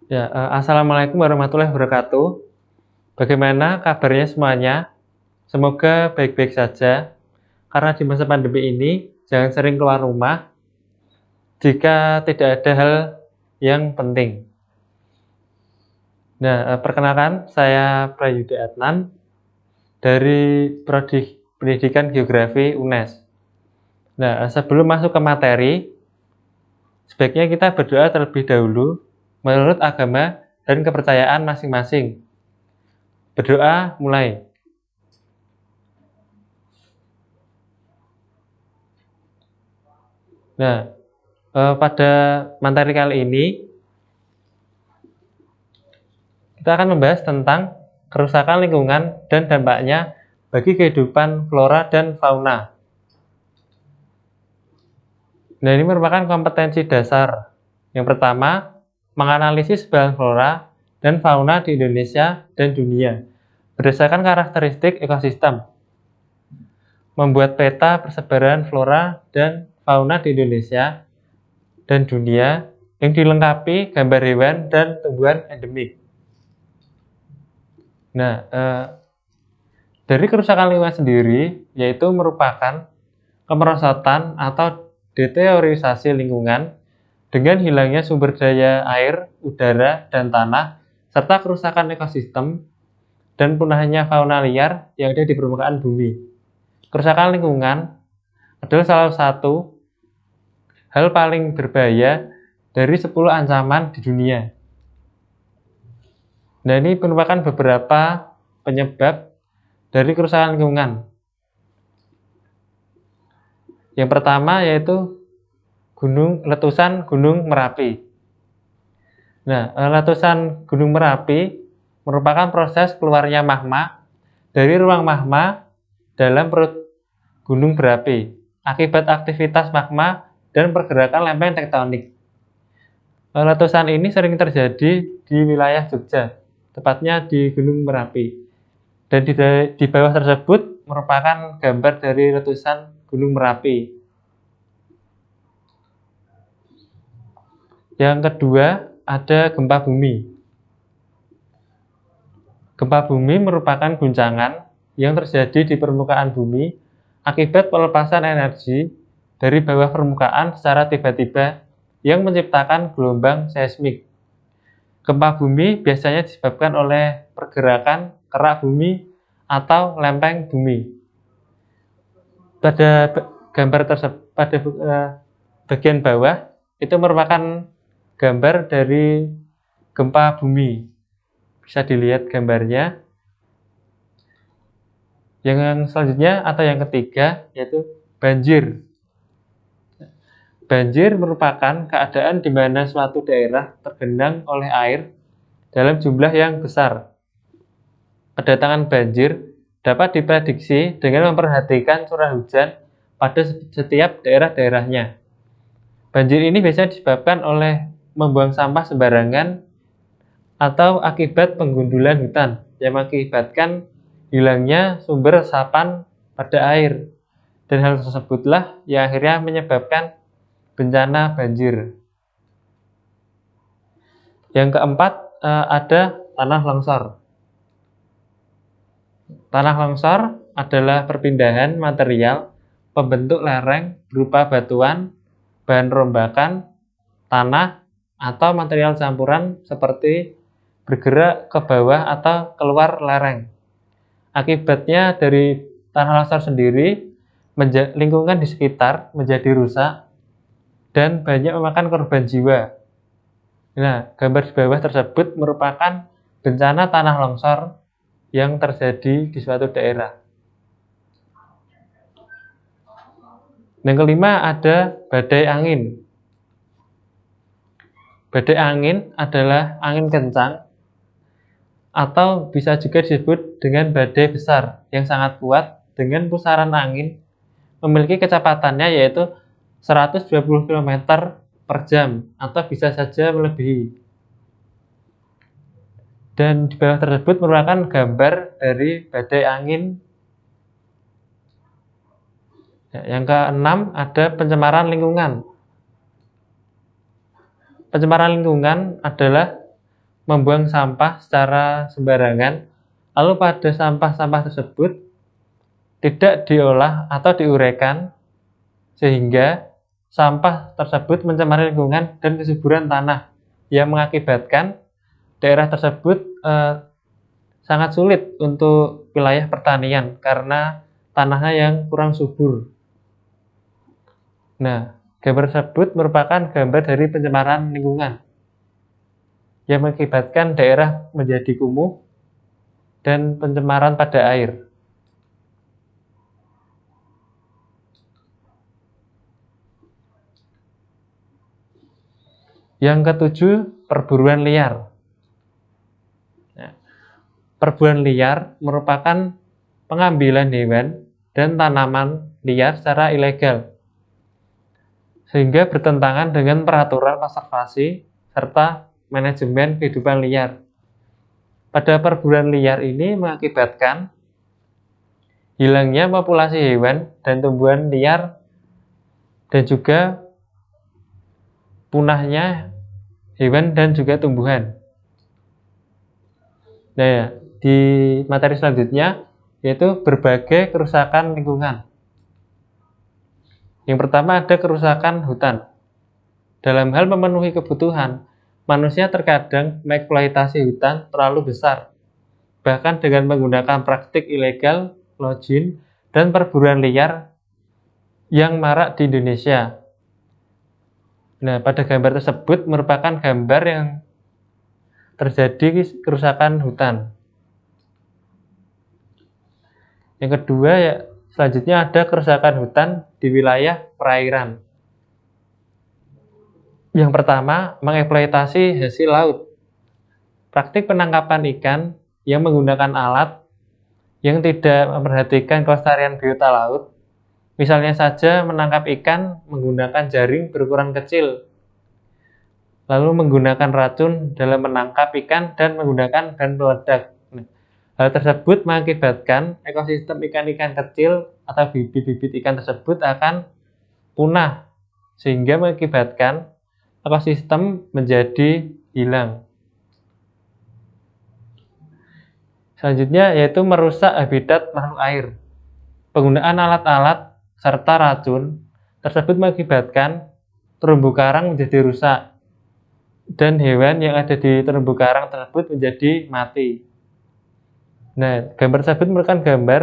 Ya, assalamualaikum warahmatullahi wabarakatuh. Bagaimana kabarnya semuanya? Semoga baik-baik saja. Karena di masa pandemi ini, jangan sering keluar rumah jika tidak ada hal yang penting. Nah, perkenalkan, saya Prayudi Adnan dari Prodi Pendidikan Geografi UNES. Nah, sebelum masuk ke materi, sebaiknya kita berdoa terlebih dahulu menurut agama dan kepercayaan masing-masing. Berdoa mulai. Nah, pada materi kali ini kita akan membahas tentang kerusakan lingkungan dan dampaknya bagi kehidupan flora dan fauna. Nah, ini merupakan kompetensi dasar. Yang pertama, menganalisis bahan flora dan fauna di Indonesia dan dunia berdasarkan karakteristik ekosistem. Membuat peta persebaran flora dan fauna di Indonesia dan dunia yang dilengkapi gambar hewan dan tumbuhan endemik. Nah, dari kerusakan lingkungan sendiri, yaitu merupakan kemerosotan atau deteriorisasi lingkungan dengan hilangnya sumber daya air, udara, dan tanah, serta kerusakan ekosistem dan punahnya fauna liar yang ada di permukaan bumi. Kerusakan lingkungan adalah salah satu hal paling berbahaya dari 10 ancaman di dunia. Nah, ini merupakan beberapa penyebab dari kerusakan lingkungan. Yang pertama yaitu letusan Gunung Merapi. Nah, letusan Gunung Merapi merupakan proses keluarnya magma dari ruang magma dalam perut gunung berapi akibat aktivitas magma dan pergerakan lempeng tektonik. Letusan ini sering terjadi di wilayah Jogja, tepatnya di Gunung Merapi. Dan di bawah tersebut merupakan gambar dari letusan Gunung Merapi. Yang kedua, ada gempa bumi. Gempa bumi merupakan guncangan yang terjadi di permukaan bumi akibat pelepasan energi dari bawah permukaan secara tiba-tiba yang menciptakan gelombang seismik. Gempa bumi biasanya disebabkan oleh pergerakan kerak bumi atau lempeng bumi. Pada gambar tersebut, pada bagian bawah itu merupakan gambar dari gempa bumi. Bisa dilihat gambarnya. Yang selanjutnya atau yang ketiga yaitu banjir. Banjir merupakan keadaan di mana suatu daerah tergenang oleh air dalam jumlah yang besar. Kedatangan banjir dapat diprediksi dengan memperhatikan curah hujan pada setiap daerah-daerahnya. Banjir ini biasanya disebabkan oleh membuang sampah sembarangan atau akibat penggundulan hutan yang mengakibatkan hilangnya sumber resapan pada air. Dan hal tersebutlah yang akhirnya menyebabkan bencana banjir. Yang keempat ada tanah longsor. Tanah longsor adalah perpindahan material pembentuk lereng berupa batuan, bahan rombakan, tanah, atau material campuran seperti bergerak ke bawah atau keluar lereng. Akibatnya dari tanah longsor sendiri, lingkungan di sekitar menjadi rusak dan banyak memakan korban jiwa. Nah, gambar di bawah tersebut merupakan bencana tanah longsor yang terjadi di suatu daerah. Yang kelima ada badai angin. Badai angin adalah angin kencang atau bisa juga disebut dengan badai besar yang sangat kuat dengan pusaran angin memiliki kecepatannya yaitu 120 km per jam atau bisa saja melebihi. Dan di bawah tersebut merupakan gambar dari badai angin. Yang keenam ada pencemaran lingkungan. Pencemaran lingkungan adalah membuang sampah secara sembarangan, lalu pada sampah-sampah tersebut tidak diolah atau diuraikan, sehingga sampah tersebut mencemari lingkungan dan kesuburan tanah yang mengakibatkan daerah tersebut sangat sulit untuk wilayah pertanian karena tanahnya yang kurang subur. Nah, gambar tersebut merupakan gambar dari pencemaran lingkungan yang mengakibatkan daerah menjadi kumuh dan pencemaran pada air. Yang ketujuh, perburuan liar. Perburuan liar merupakan pengambilan hewan dan tanaman liar secara ilegal, sehingga bertentangan dengan peraturan konservasi serta manajemen kehidupan liar. Pada perburuan liar ini mengakibatkan hilangnya populasi hewan dan tumbuhan liar dan juga punahnya hewan dan juga tumbuhan. Nah, di materi selanjutnya yaitu berbagai kerusakan lingkungan. Yang pertama ada kerusakan hutan. Dalam hal memenuhi kebutuhan, manusia terkadang mengeksploitasi hutan terlalu besar, bahkan dengan menggunakan praktik ilegal, logging, dan perburuan liar yang marak di Indonesia. Nah, pada gambar tersebut merupakan gambar yang terjadi kerusakan hutan. Yang kedua, selanjutnya ada kerusakan hutan di wilayah perairan. Yang pertama, mengeksploitasi hasil laut. Praktik penangkapan ikan yang menggunakan alat yang tidak memperhatikan kelestarian biota laut, misalnya saja menangkap ikan menggunakan jaring berukuran kecil, lalu menggunakan racun dalam menangkap ikan dan menggunakan bahan peledak. Hal tersebut mengakibatkan ekosistem ikan-ikan kecil atau bibit-bibit ikan tersebut akan punah, sehingga mengakibatkan ekosistem menjadi hilang. Selanjutnya yaitu merusak habitat makhluk air. Penggunaan alat-alat serta racun tersebut mengakibatkan terumbu karang menjadi rusak dan hewan yang ada di terumbu karang tersebut menjadi mati. Nah, gambar tersebut merupakan gambar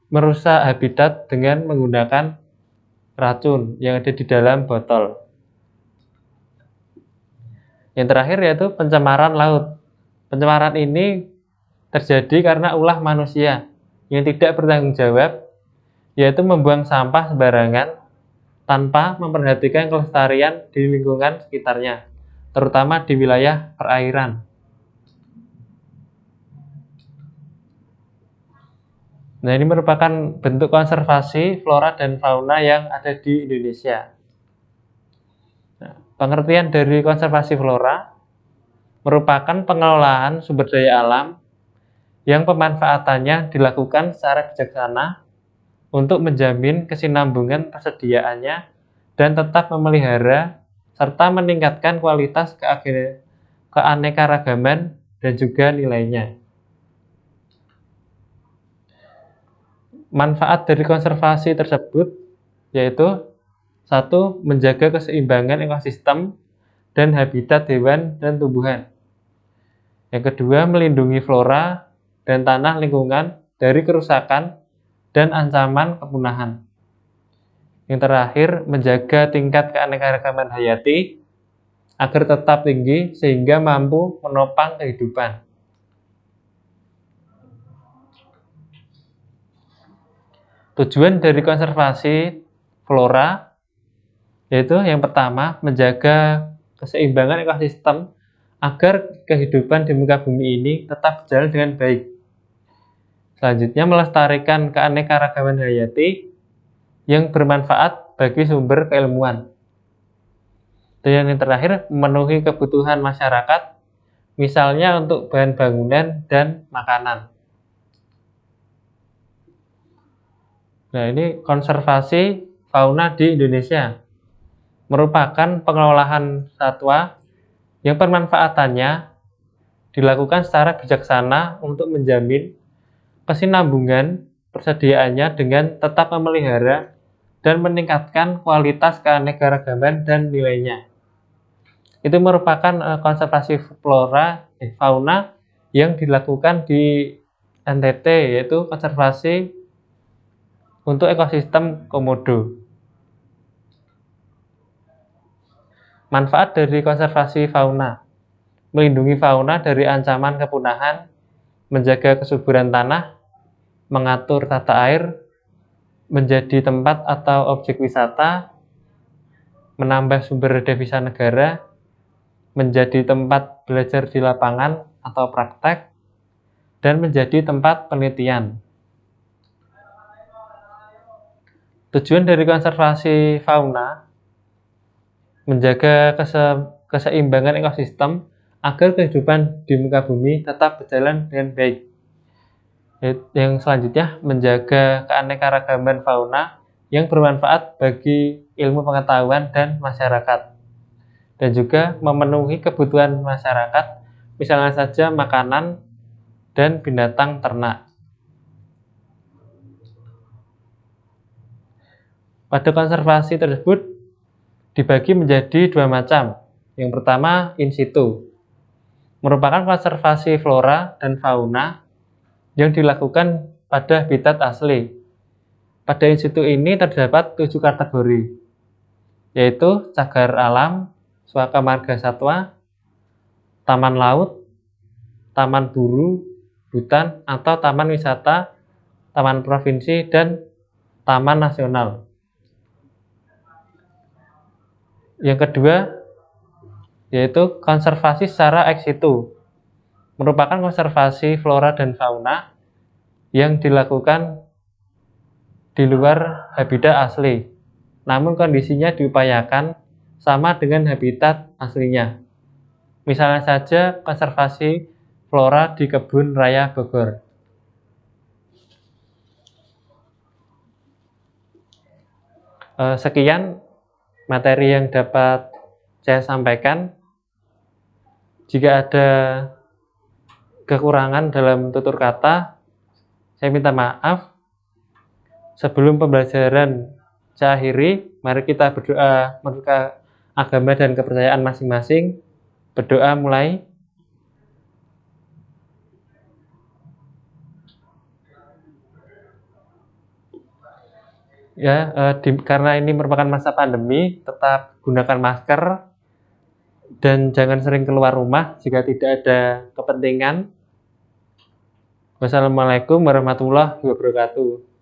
merusak habitat dengan menggunakan racun yang ada di dalam botol. Yang terakhir yaitu pencemaran laut. Pencemaran ini terjadi karena ulah manusia yang tidak bertanggung jawab, yaitu membuang sampah sembarangan tanpa memperhatikan kelestarian di lingkungan sekitarnya, terutama di wilayah perairan. Nah, ini merupakan bentuk konservasi flora dan fauna yang ada di Indonesia. Nah, pengertian dari konservasi flora merupakan pengelolaan sumber daya alam yang pemanfaatannya dilakukan secara bijaksana untuk menjamin kesinambungan persediaannya dan tetap memelihara serta meningkatkan kualitas keanekaragaman dan juga nilainya. Manfaat dari konservasi tersebut yaitu 1. Menjaga keseimbangan ekosistem dan habitat hewan dan tumbuhan. Yang kedua, melindungi flora dan tanah lingkungan dari kerusakan dan ancaman kepunahan. Yang terakhir, menjaga tingkat keanekaragaman hayati agar tetap tinggi sehingga mampu menopang kehidupan. Tujuan dari konservasi flora yaitu yang pertama, menjaga keseimbangan ekosistem agar kehidupan di muka bumi ini tetap berjalan dengan baik. Selanjutnya, melestarikan keanekaragaman hayati yang bermanfaat bagi sumber keilmuan. Dan yang terakhir, memenuhi kebutuhan masyarakat, misalnya untuk bahan bangunan dan makanan. Nah, ini konservasi fauna di Indonesia merupakan pengelolaan satwa yang pemanfaatannya dilakukan secara bijaksana untuk menjamin kesinambungan persediaannya dengan tetap memelihara dan meningkatkan kualitas keanekaragaman dan nilainya. Itu merupakan konservasi fauna yang dilakukan di NTT, yaitu konservasi untuk ekosistem komodo. Manfaat dari konservasi fauna: melindungi fauna dari ancaman kepunahan, menjaga kesuburan tanah, mengatur tata air, menjadi tempat atau objek wisata, menambah sumber devisa negara, menjadi tempat belajar di lapangan atau praktek, dan menjadi tempat penelitian. Tujuan dari konservasi fauna: menjaga keseimbangan ekosistem agar kehidupan di muka bumi tetap berjalan dengan baik. Yang selanjutnya, menjaga keanekaragaman fauna yang bermanfaat bagi ilmu pengetahuan dan masyarakat, dan juga memenuhi kebutuhan masyarakat, misalnya saja makanan dan binatang ternak. Pada konservasi tersebut dibagi menjadi dua macam. Yang pertama, in situ, merupakan konservasi flora dan fauna yang dilakukan pada habitat asli. Pada in situ ini terdapat 7 kategori, yaitu cagar alam, suaka marga satwa, taman laut, taman buru, hutan atau taman wisata, taman provinsi, dan taman nasional. Yang kedua, yaitu konservasi secara ex situ, merupakan konservasi flora dan fauna yang dilakukan di luar habitat asli, namun kondisinya diupayakan sama dengan habitat aslinya. Misalnya saja konservasi flora di Kebun Raya Bogor. Sekian materi yang dapat saya sampaikan. Jika ada kekurangan dalam tutur kata, saya minta maaf. Sebelum pembelajaran saya akhiri, mari kita berdoa menurut agama dan kepercayaan masing-masing. Berdoa mulai. Karena ini merupakan masa pandemi, tetap gunakan masker dan jangan sering keluar rumah jika tidak ada kepentingan. Wassalamualaikum warahmatullahi wabarakatuh.